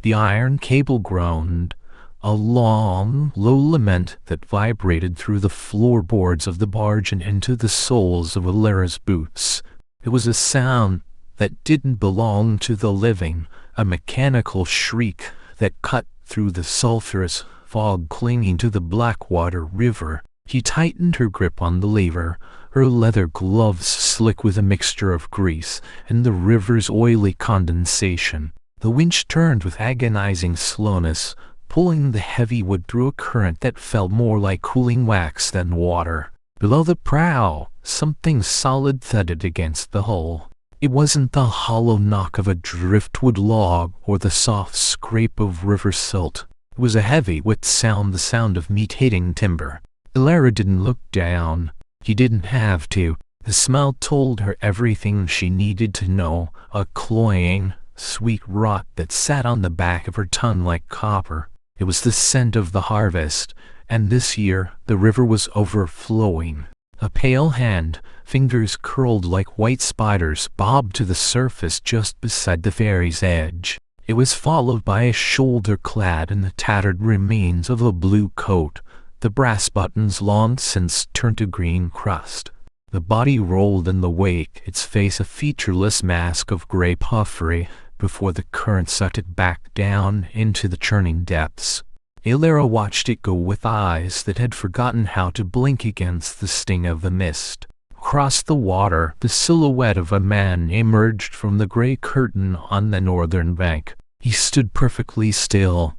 The iron cable groaned, a long, low lament that vibrated through the floorboards of the barge and into the soles of Elara's boots. It was a sound that didn't belong to the living, a mechanical shriek that cut through the sulphurous fog clinging to the Blackwater River. He tightened her grip on the lever, her leather gloves slick with a mixture of grease and the river's oily condensation. The winch turned with agonizing slowness, pulling the heavy wood through a current that felt more like cooling wax than water. Below the prow, something solid thudded against the hull. It wasn't the hollow knock of a driftwood log or the soft scrape of river silt. It was a heavy, wet sound, the sound of meat hitting timber. Elara didn't look down. She didn't have to. The smell told her everything she needed to know, a cloying, sweet rot that sat on the back of her tongue like copper. It was the scent of the harvest, and this year the river was overflowing. A pale hand, fingers curled like white spiders, bobbed to the surface just beside the ferry's edge. It was followed by a shoulder clad in the tattered remains of a blue coat, the brass buttons long since turned to green crust. The body rolled in the wake, its face a featureless mask of gray puffery, before the current sucked it back down into the churning depths. Elara watched it go with eyes that had forgotten how to blink against the sting of the mist. Across the water, the silhouette of a man emerged from the gray curtain on the northern bank. He stood perfectly still,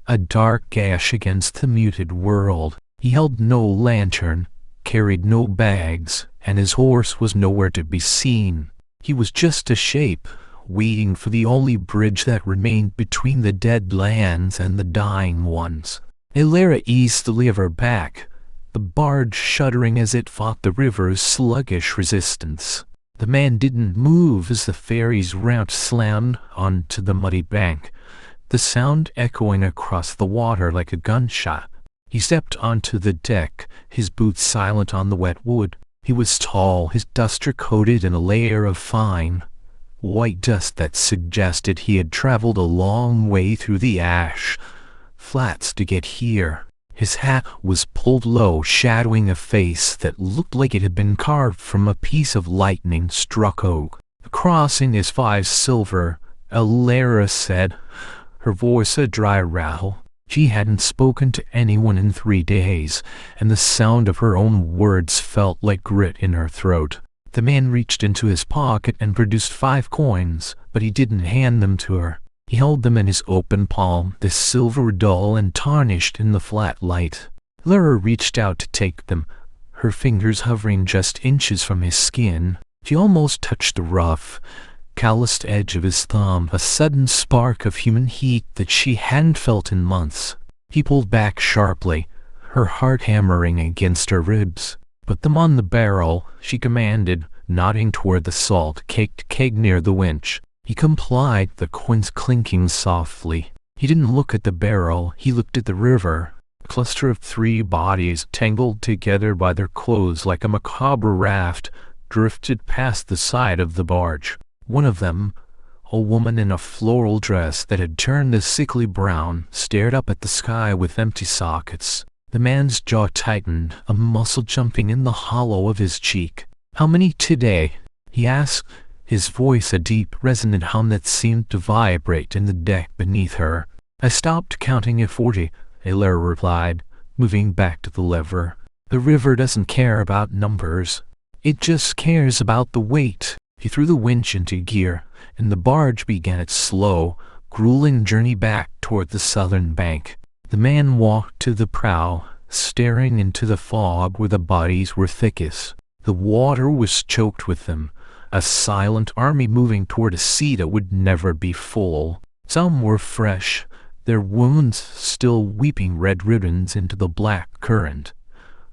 a dark gash against the muted world. He held no lantern, carried no bags, and his horse was nowhere to be seen. He was just a shape, waiting for the only bridge that remained between the dead lands and the dying ones. Elara eased the lever back, the barge shuddering as it fought the river's sluggish resistance. The man didn't move as the ferry's ramp slammed onto the muddy bank, the sound echoing across the water like a gunshot. He stepped onto the deck, his boots silent on the wet wood. He was tall, his duster coated in a layer of fine, white dust that suggested he had traveled a long way through the ash flats to get here. His hat was pulled low, shadowing a face that looked like it had been carved from a piece of lightning-struck oak. The crossing is 5 silver, Elara said, her voice a dry rattle. She hadn't spoken to anyone in 3 days, and the sound of her own words felt like grit in her throat. The man reached into his pocket and produced 5 coins, but he didn't hand them to her. He held them in his open palm, the silver dull and tarnished in the flat light. Elara reached out to take them, her fingers hovering just inches from his skin. She almost touched the rough, calloused edge of his thumb, a sudden spark of human heat that she hadn't felt in months. He pulled back sharply, her heart hammering against her ribs. "Put them on the barrel," she commanded, nodding toward the salt-caked keg near the winch. He complied, the coins clinking softly. He didn't look at the barrel, he looked at the river. A cluster of 3 bodies, tangled together by their clothes like a macabre raft, drifted past the side of the barge. One of them, a woman in a floral dress that had turned a sickly brown, stared up at the sky with empty sockets. The man's jaw tightened, a muscle jumping in the hollow of his cheek. "How many today?" he asked, his voice a deep, resonant hum that seemed to vibrate in the deck beneath her. "I stopped counting at 40, Elara replied, moving back to the lever. "The river doesn't care about numbers. It just cares about the weight." He threw the winch into gear, and the barge began its slow, grueling journey back toward the southern bank. The man walked to the prow, staring into the fog where the bodies were thickest. The water was choked with them, a silent army moving toward a sea that would never be full. Some were fresh, their wounds still weeping red ribbons into the black current,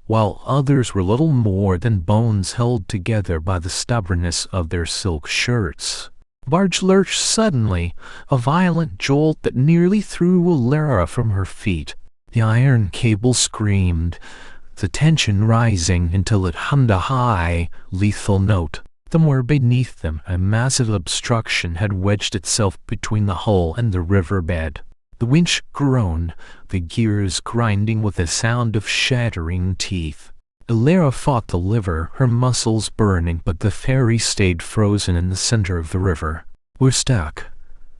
while others were little more than bones held together by the stubbornness of their silk shirts. The barge lurched suddenly, a violent jolt that nearly threw Elara from her feet. The iron cable screamed, the tension rising until it hummed a high, lethal note. Somewhere beneath them, a massive obstruction had wedged itself between the hull and the riverbed. The winch groaned, the gears grinding with a sound of shattering teeth. Elara fought the lever, her muscles burning, but the ferry stayed frozen in the center of the river. "We're stuck,"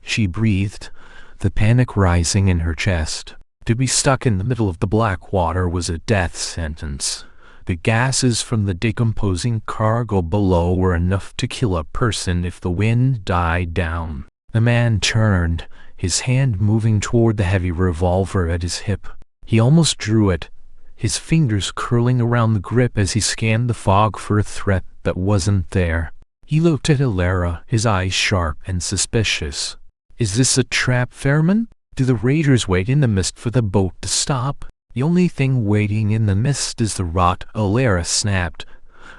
she breathed, the panic rising in her chest. To be stuck in the middle of the Blackwater was a death sentence. The gases from the decomposing cargo below were enough to kill a person if the wind died down. The man turned, his hand moving toward the heavy revolver at his hip. He almost drew it, his fingers curling around the grip as he scanned the fog for a threat that wasn't there. He looked at Elara, his eyes sharp and suspicious. "Is this a trap, ferryman? Do the raiders wait in the mist for the boat to stop?" "The only thing waiting in the mist is the rot," Elara snapped,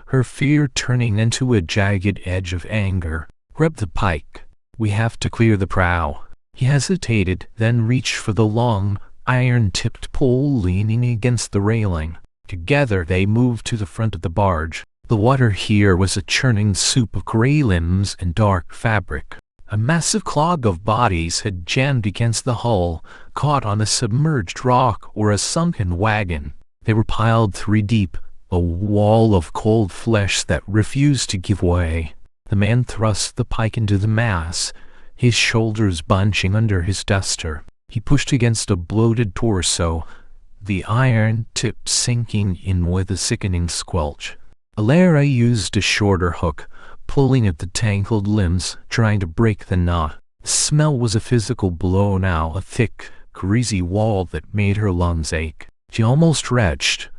her fear turning into a jagged edge of anger. "Grab the pike. We have to clear the prow." He hesitated, then reached for the long, iron-tipped pole leaning against the railing. Together they moved to the front of the barge. The water here was a churning soup of gray limbs and dark fabric. A massive clog of bodies had jammed against the hull, caught on a submerged rock or a sunken wagon. They were piled 3 deep, a wall of cold flesh that refused to give way. The man thrust the pike into the mass, his shoulders bunching under his duster. He pushed against a bloated torso, the iron tip sinking in with a sickening squelch. Elara used a shorter hook, pulling at the tangled limbs, trying to break the knot. The smell was a physical blow now, a thick, greasy wall that made her lungs ache. She almost retched,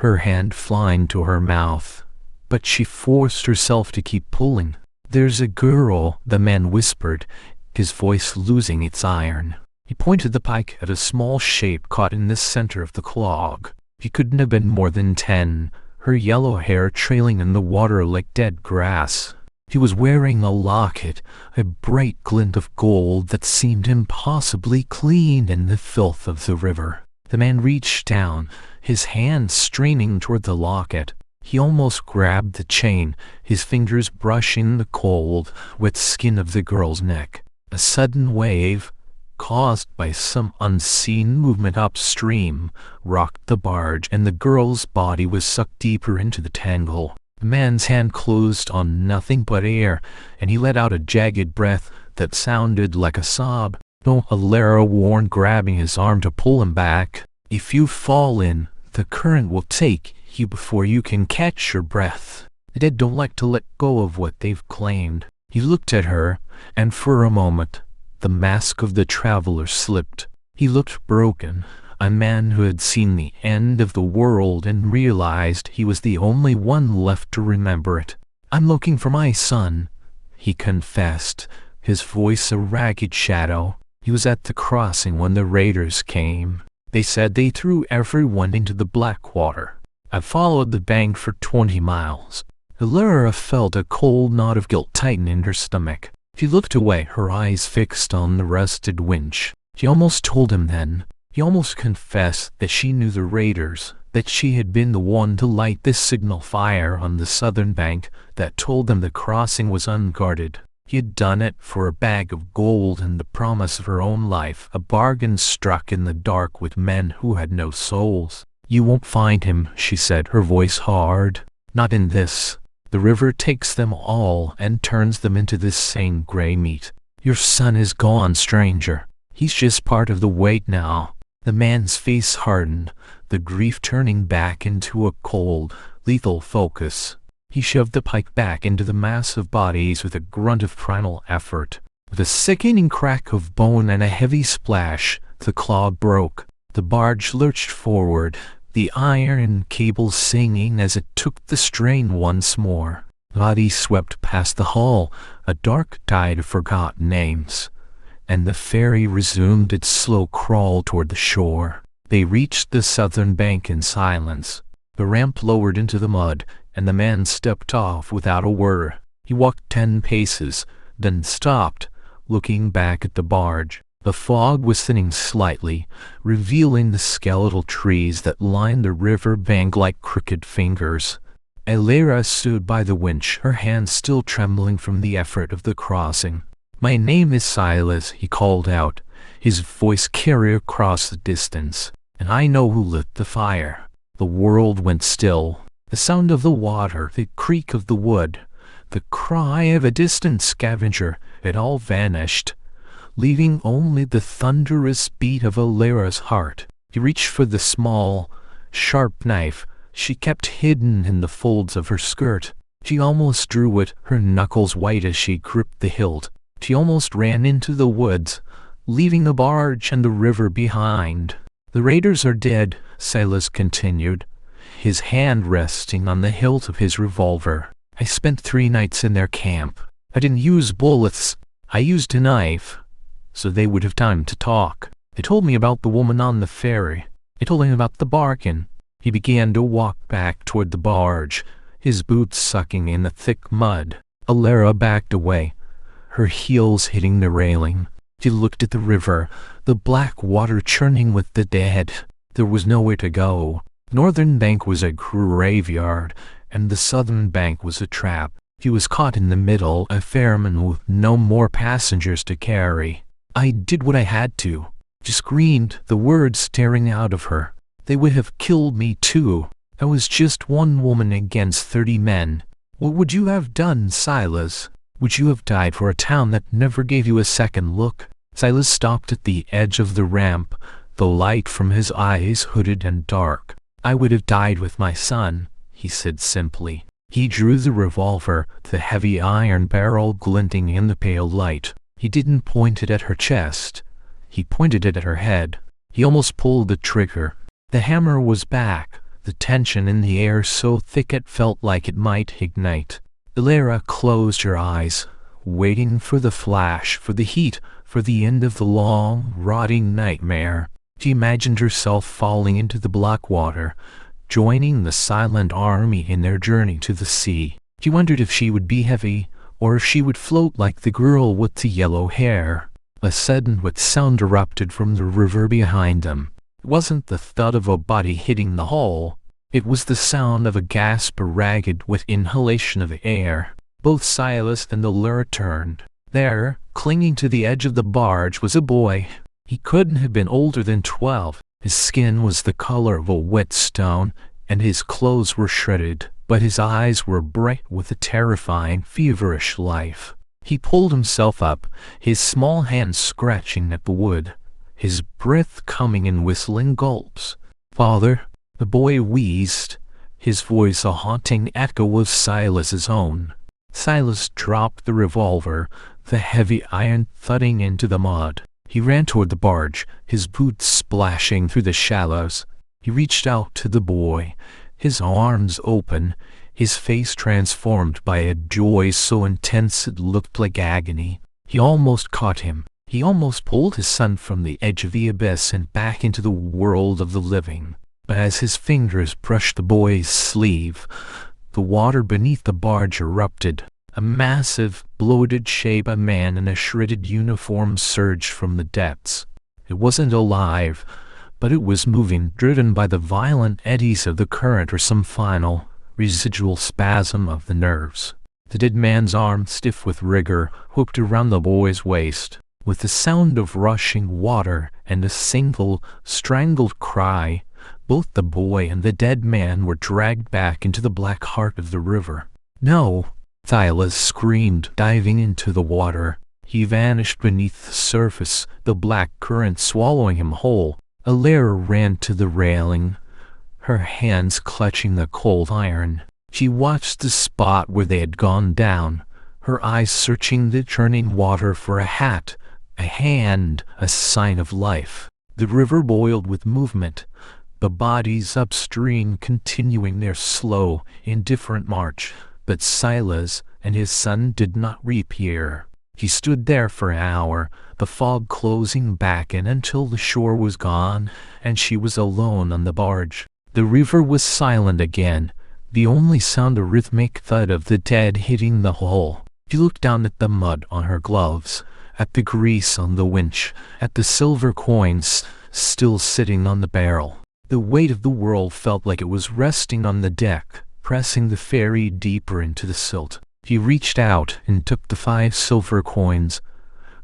her hand flying to her mouth, but she forced herself to keep pulling. "There's a girl," the man whispered, his voice losing its iron. He pointed the pike at a small shape caught in the center of the clog. She couldn't have been more than 10. Her yellow hair trailing in the water like dead grass. She was wearing a locket, a bright glint of gold that seemed impossibly clean in the filth of the river. The man reached down, his hand straining toward the locket. He almost grabbed the chain, his fingers brushing the cold, wet skin of the girl's neck. A sudden wave, caused by some unseen movement upstream, rocked the barge, and the girl's body was sucked deeper into the tangle. The man's hand closed on nothing but air, and he let out a jagged breath that sounded like a sob. "No," Elara warned, grabbing his arm to pull him back. "If you fall in, the current will take you before you can catch your breath. The dead don't like to let go of what they've claimed." He looked at her, and for a moment, the mask of the traveler slipped. He looked broken, a man who had seen the end of the world and realized he was the only one left to remember it. "I'm looking for my son," he confessed, his voice a ragged shadow. "He was at the crossing when the raiders came. They said they threw everyone into the Blackwater. I followed the bank for 20 miles. Elara felt a cold knot of guilt tighten in her stomach. She looked away, her eyes fixed on the rusted winch. She almost told him then. He almost confessed that she knew the raiders, that she had been the one to light this signal fire on the southern bank that told them the crossing was unguarded. He had done it for a bag of gold and the promise of her own life, a bargain struck in the dark with men who had no souls. "You won't find him," she said, her voice hard. "Not in this. The river takes them all and turns them into this same gray meat. Your son is gone, stranger. He's just part of the weight now." The man's face hardened, the grief turning back into a cold, lethal focus. He shoved the pike back into the mass of bodies with a grunt of primal effort. With a sickening crack of bone and a heavy splash, the clog broke. The barge lurched forward, the iron cable singing as it took the strain once more. Bodies swept past the hull, a dark tide of forgotten names, and the ferry resumed its slow crawl toward the shore. They reached the southern bank in silence. The ramp lowered into the mud, and the man stepped off without a word. He walked 10 paces, then stopped, looking back at the barge. The fog was thinning slightly, revealing the skeletal trees that lined the river bank like crooked fingers. Elara stood by the winch, her hands still trembling from the effort of the crossing. "My name is Silas," he called out, his voice carried across the distance, "and I know who lit the fire." The world went still. The sound of the water, the creak of the wood, the cry of a distant scavenger, it all vanished, leaving only the thunderous beat of Elara's heart. He reached for the small, sharp knife she kept hidden in the folds of her skirt. She almost drew it, her knuckles white as she gripped the hilt. She almost ran into the woods, leaving the barge and the river behind. "The raiders are dead," Silas continued, his hand resting on the hilt of his revolver. "I spent 3 nights in their camp. I didn't use bullets. I used a knife, so they would have time to talk. They told me about the woman on the ferry. They told me about the bargain." He began to walk back toward the barge, his boots sucking in the thick mud. Elara backed away, her heels hitting the railing. She looked at the river, the black water churning with the dead. There was nowhere to go. The northern bank was a graveyard, and the southern bank was a trap. He was caught in the middle, a ferryman with no more passengers to carry. "I did what I had to," she screamed, the words staring out of her. "They would have killed me too. I was just one woman against 30 men. What would you have done, Silas? Would you have died for a town that never gave you a second look?" Silas stopped at the edge of the ramp, the light from his eyes hooded and dark. "I would have died with my son," he said simply. He drew the revolver, the heavy iron barrel glinting in the pale light. He didn't point it at her chest. He pointed it at her head. He almost pulled the trigger. The hammer was back, the tension in the air so thick it felt like it might ignite. Elara closed her eyes, waiting for the flash, for the heat, for the end of the long, rotting nightmare. She imagined herself falling into the Blackwater, joining the silent army in their journey to the sea. She wondered if she would be heavy, or if she would float like the girl with the yellow hair. A sudden wet sound erupted from the river behind them. It wasn't the thud of a body hitting the hull. It was the sound of a gasp, ragged with inhalation of air. Both Silas and Elara turned. There, clinging to the edge of the barge, was a boy. He couldn't have been older than 12. His skin was the color of a wet stone, and his clothes were shredded, but his eyes were bright with a terrifying, feverish life. He pulled himself up, his small hands scratching at the wood, his breath coming in whistling gulps. "Father," the boy wheezed, his voice a haunting echo of Silas's own. Silas dropped the revolver, the heavy iron thudding into the mud. He ran toward the barge, his boots splashing through the shallows. He reached out to the boy, his arms open, his face transformed by a joy so intense it looked like agony. He almost caught him. He almost pulled his son from the edge of the abyss and back into the world of the living. But as his fingers brushed the boy's sleeve, the water beneath the barge erupted. A massive, bloated shape, a man in a shredded uniform, surged from the depths. It wasn't alive, but it was moving, driven by the violent eddies of the current or some final, residual spasm of the nerves. The dead man's arm, stiff with rigor, hooked around the boy's waist. With the sound of rushing water and a single, strangled cry, both the boy and the dead man were dragged back into the black heart of the river. "No!" Silas screamed, diving into the water. He vanished beneath the surface, the black current swallowing him whole. Elara ran to the railing, her hands clutching the cold iron. She watched the spot where they had gone down, her eyes searching the churning water for a hat, a hand, a sign of life. The river boiled with movement, the bodies upstream continuing their slow, indifferent march. But Silas and his son did not reappear. He stood there for an hour, the fog closing back in until the shore was gone and she was alone on the barge. The river was silent again, the only sound a rhythmic thud of the dead hitting the hull. She looked down at the mud on her gloves, at the grease on the winch, at the silver coins still sitting on the barrel. The weight of the world felt like it was resting on the deck. pressing the ferry deeper into the silt. She reached out and took the 5 silver coins,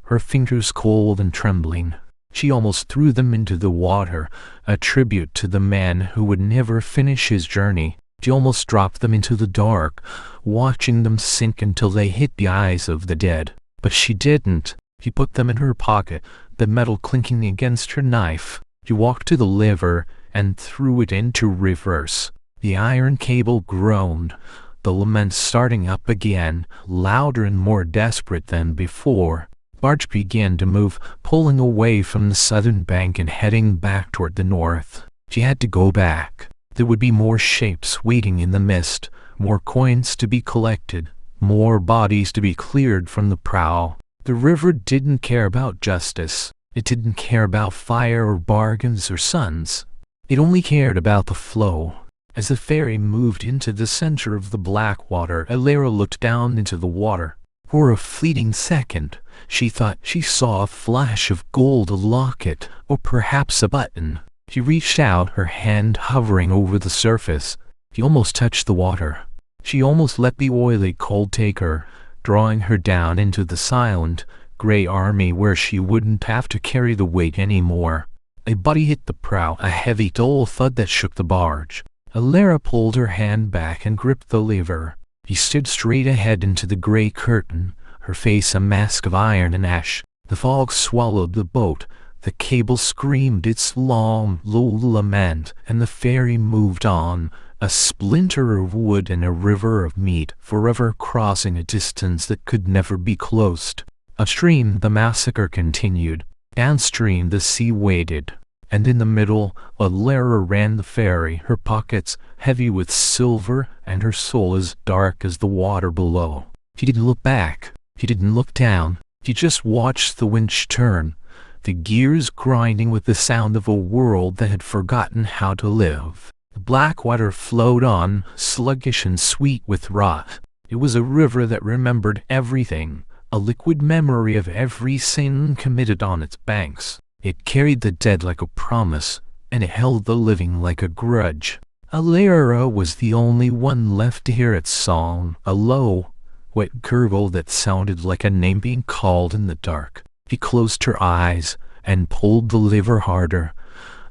her fingers cold and trembling. She almost threw them into the water, a tribute to the man who would never finish his journey. She almost dropped them into the dark, watching them sink until they hit the eyes of the dead. But she didn't. She put them in her pocket, the metal clinking against her knife. She walked to the lever and threw it into reverse. The iron cable groaned, the lament starting up again, louder and more desperate than before. The barge began to move, pulling away from the southern bank and heading back toward the north. She had to go back. There would be more shapes waiting in the mist, more coins to be collected, more bodies to be cleared from the prow. The river didn't care about justice. It didn't care about fire or bargains or suns. It only cared about the flow. As the ferry moved into the center of the Blackwater, Elara looked down into the water. For a fleeting second, she thought she saw a flash of gold, a locket, or perhaps a button. She reached out, her hand hovering over the surface. She almost touched the water. She almost let the oily cold take her, drawing her down into the silent, gray army where she wouldn't have to carry the weight anymore. A body hit the prow, a heavy, dull thud that shook the barge. Elara pulled her hand back and gripped the lever. She stood straight ahead into the gray curtain, her face a mask of iron and ash. The fog swallowed the boat. The cable screamed its long, low lament, and the ferry moved on, a splinter of wood and a river of meat, forever crossing a distance that could never be closed. Upstream, the massacre continued. Downstream, the sea waited. And in the middle, Elara ran the ferry, her pockets heavy with silver and her soul as dark as the water below. She didn't look back. She didn't look down. She just watched the winch turn, the gears grinding with the sound of a world that had forgotten how to live. The Blackwater flowed on, sluggish and sweet with rot. It was a river that remembered everything, a liquid memory of every sin committed on its banks. It carried the dead like a promise, and it held the living like a grudge. Elara was the only one left to hear its song, a low, wet gurgle that sounded like a name being called in the dark. She closed her eyes and pulled the lever harder,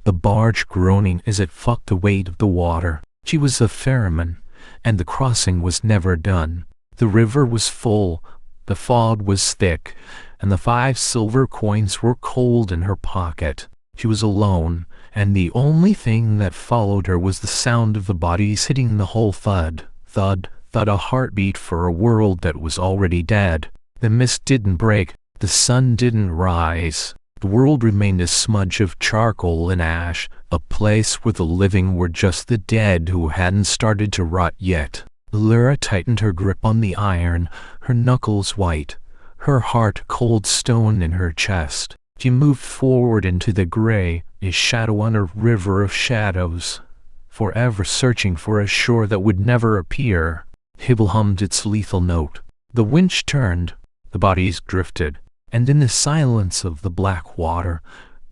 the barge groaning as it fought the weight of the water. She was a ferryman, and the crossing was never done. The river was full, the fog was thick, and the 5 silver coins were cold in her pocket. She was alone, and the only thing that followed her was the sound of the bodies hitting the hull. Thud, thud, thud, a heartbeat for a world that was already dead. The mist didn't break, the sun didn't rise. The world remained a smudge of charcoal and ash, a place where the living were just the dead who hadn't started to rot yet. Elara tightened her grip on the iron, her knuckles white, her heart cold stone in her chest. She moved forward into the gray, a shadow on a river of shadows, forever searching for a shore that would never appear. Hibble hummed its lethal note. The winch turned, the bodies drifted, and in the silence of the Blackwater,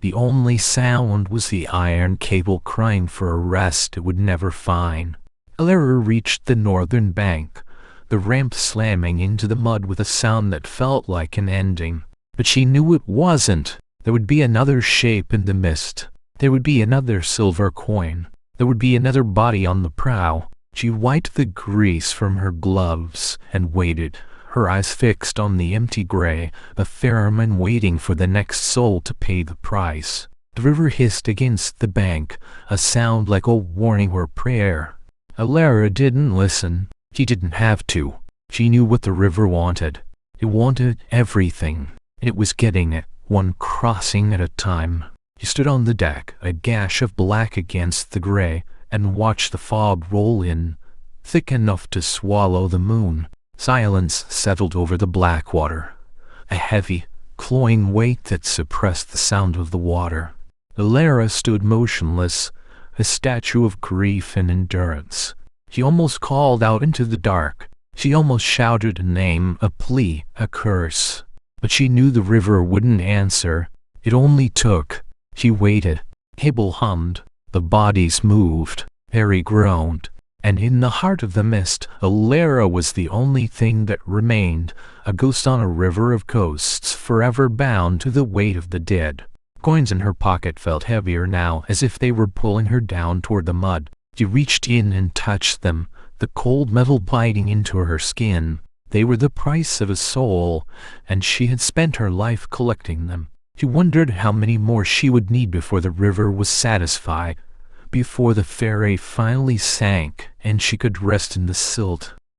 the only sound was the iron cable crying for a rest it would never find. Elara reached the northern bank, the ramp slamming into the mud with a sound that felt like an ending. But she knew it wasn't. There would be another shape in the mist. There would be another silver coin. There would be another body on the prow. She wiped the grease from her gloves and waited, her eyes fixed on the empty gray, the ferryman waiting for the next soul to pay the price. The river hissed against the bank, a sound like a warning or prayer. Elara didn't listen. She didn't have to. She knew what the river wanted. It wanted everything. It was getting it, one crossing at a time. She stood on the deck, a gash of black against the gray, and watched the fog roll in, thick enough to swallow the moon. Silence settled over the Blackwater, a heavy, cloying weight that suppressed the sound of the water. Elara stood motionless, a statue of grief and endurance. She almost called out into the dark. She almost shouted a name, a plea, a curse. But she knew the river wouldn't answer. It only took. She waited. Cable hummed. The bodies moved. Harry groaned. And in the heart of the mist, Elara was the only thing that remained, a ghost on a river of ghosts, forever bound to the weight of the dead. Coins in her pocket felt heavier now, as if they were pulling her down toward the mud. She reached in and touched them, the cold metal biting into her skin. They were the price of a soul, and she had spent her life collecting them. She wondered how many more she would need before the river was satisfied, before the ferry finally sank and she could rest in the silt